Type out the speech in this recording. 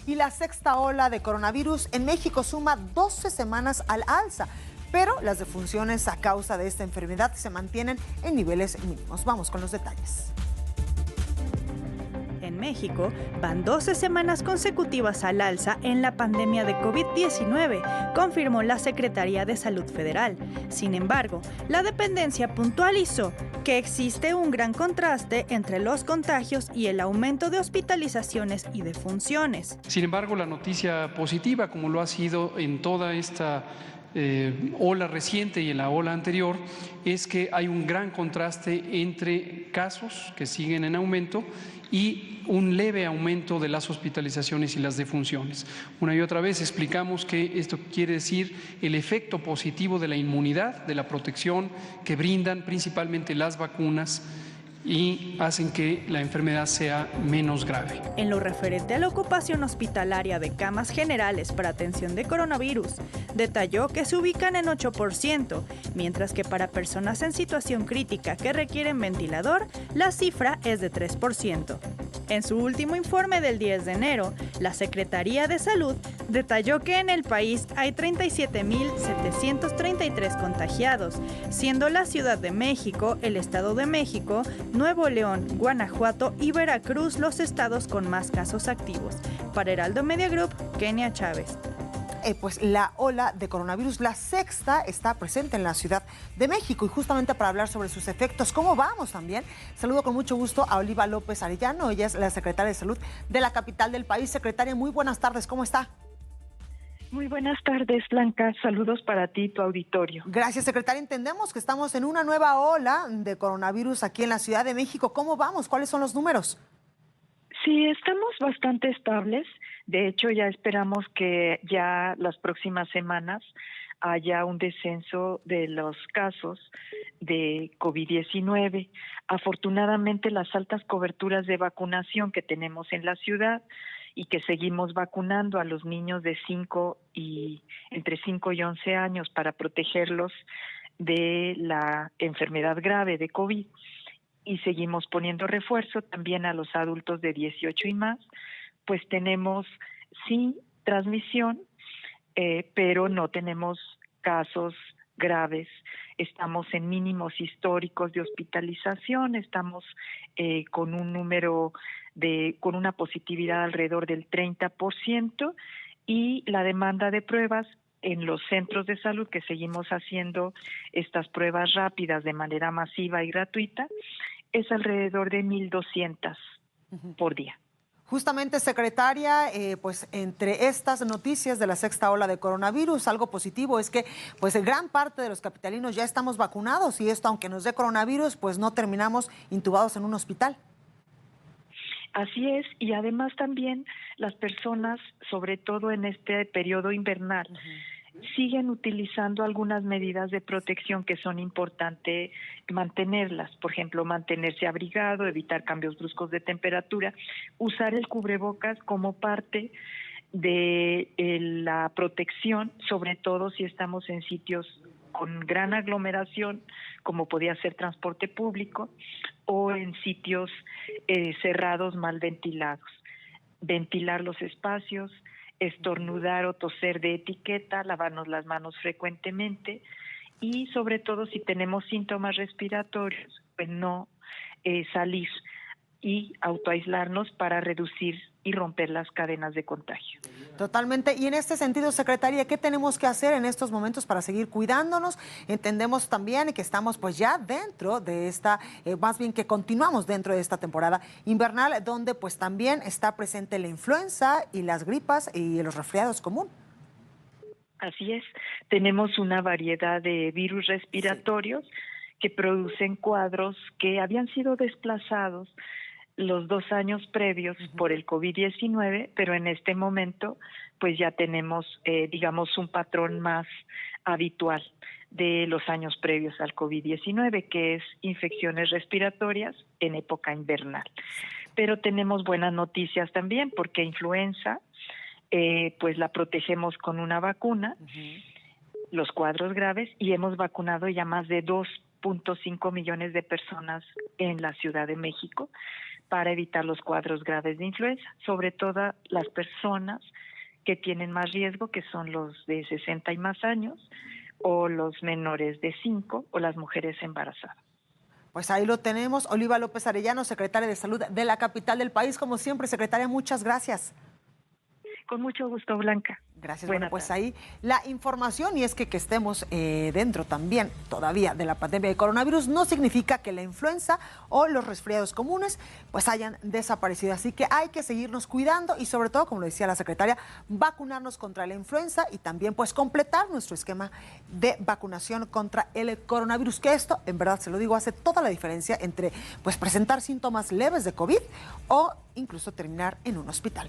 y la sexta ola de coronavirus en México suma 12 semanas al alza, pero las defunciones a causa de esta enfermedad se mantienen en niveles mínimos. Vamos con los detalles. En México, van 12 semanas consecutivas al alza en la pandemia de COVID-19, confirmó la Secretaría de Salud Federal. Sin embargo, la dependencia puntualizó que existe un gran contraste entre los contagios y el aumento de hospitalizaciones y defunciones. Sin embargo, la noticia positiva, como lo ha sido en toda esta ola reciente y en la ola anterior, es que hay un gran contraste entre casos que siguen en aumento y un leve aumento de las hospitalizaciones y las defunciones. Una y otra vez explicamos que esto quiere decir el efecto positivo de la inmunidad, de la protección que brindan principalmente las vacunas y hacen que la enfermedad sea menos grave. En lo referente a la ocupación hospitalaria de camas generales para atención de coronavirus, detalló que se ubican en 8%, mientras que para personas en situación crítica que requieren ventilador, la cifra es de 3%. En su último informe del 10 de enero, la Secretaría de Salud detalló que en el país hay 37.733 contagiados, siendo la Ciudad de México, el Estado de México, Nuevo León, Guanajuato y Veracruz los estados con más casos activos. Para Heraldo Media Group, Kenia Chávez. Pues la ola de coronavirus, la sexta, está presente en la Ciudad de México y justamente para hablar sobre sus efectos, ¿cómo vamos también? Saludo con mucho gusto a Oliva López Arellano, ella es la secretaria de Salud de la capital del país. Secretaria, muy buenas tardes, ¿cómo está? Muy buenas tardes, Blanca. Saludos para ti y tu auditorio. Gracias, secretaria. Entendemos que estamos en una nueva ola de coronavirus aquí en la Ciudad de México. ¿Cómo vamos? ¿Cuáles son los números? Sí, estamos bastante estables. De hecho, ya esperamos que ya las próximas semanas haya un descenso de los casos de COVID-19. Afortunadamente, las altas coberturas de vacunación que tenemos en la ciudad y que seguimos vacunando a los niños de entre 5 y 11 años para protegerlos de la enfermedad grave de COVID. Y seguimos poniendo refuerzo también a los adultos de 18 y más, pues tenemos sí transmisión, pero no tenemos casos graves. Estamos en mínimos históricos de hospitalización, estamos con un número con una positividad alrededor del 30% y la demanda de pruebas en los centros de salud, que seguimos haciendo estas pruebas rápidas de manera masiva y gratuita, es alrededor de 1,200 por día. Justamente, secretaria, pues entre estas noticias de la sexta ola de coronavirus, algo positivo es que pues gran parte de los capitalinos ya estamos vacunados y esto, aunque nos dé coronavirus, pues no terminamos intubados en un hospital. Así es, y además también las personas, sobre todo en este periodo invernal, siguen utilizando algunas medidas de protección que son importantes mantenerlas. Por ejemplo, mantenerse abrigado, evitar cambios bruscos de temperatura, usar el cubrebocas como parte de la protección, sobre todo si estamos en sitios con gran aglomeración, como podía ser transporte público, o en sitios cerrados, mal ventilados. Ventilar los espacios, estornudar o toser de etiqueta, lavarnos las manos frecuentemente y sobre todo si tenemos síntomas respiratorios, pues no salir y autoaislarnos para reducir y romper las cadenas de contagio. Totalmente. Y en este sentido, secretaria, ¿qué tenemos que hacer en estos momentos para seguir cuidándonos? Entendemos también que estamos pues ya dentro de esta, más bien que continuamos dentro de esta temporada invernal, donde pues también está presente la influenza y las gripas y los resfriados común. Así es. Tenemos una variedad de virus respiratorios que producen cuadros que habían sido desplazados los 2 años previos por el COVID-19, pero en este momento pues ya tenemos, digamos, un patrón más habitual de los años previos al COVID-19, que es infecciones respiratorias en época invernal. Pero tenemos buenas noticias también, porque influenza, pues la protegemos con una vacuna, los cuadros graves, y hemos vacunado ya más de 2.5 millones de personas en la Ciudad de México para evitar los cuadros graves de influenza, sobre todo las personas que tienen más riesgo, que son los de 60 y más años, o los menores de 5, o las mujeres embarazadas. Pues ahí lo tenemos. Oliva López Arellano, secretaria de Salud de la capital del país. Como siempre, secretaria, muchas gracias. Con mucho gusto, Blanca. Gracias. Bueno, pues ahí la información, y es que estemos dentro también todavía de la pandemia de coronavirus no significa que la influenza o los resfriados comunes pues hayan desaparecido. Así que hay que seguirnos cuidando y sobre todo, como lo decía la secretaria, vacunarnos contra la influenza y también pues completar nuestro esquema de vacunación contra el coronavirus, que esto, en verdad se lo digo, hace toda la diferencia entre pues presentar síntomas leves de COVID o incluso terminar en un hospital.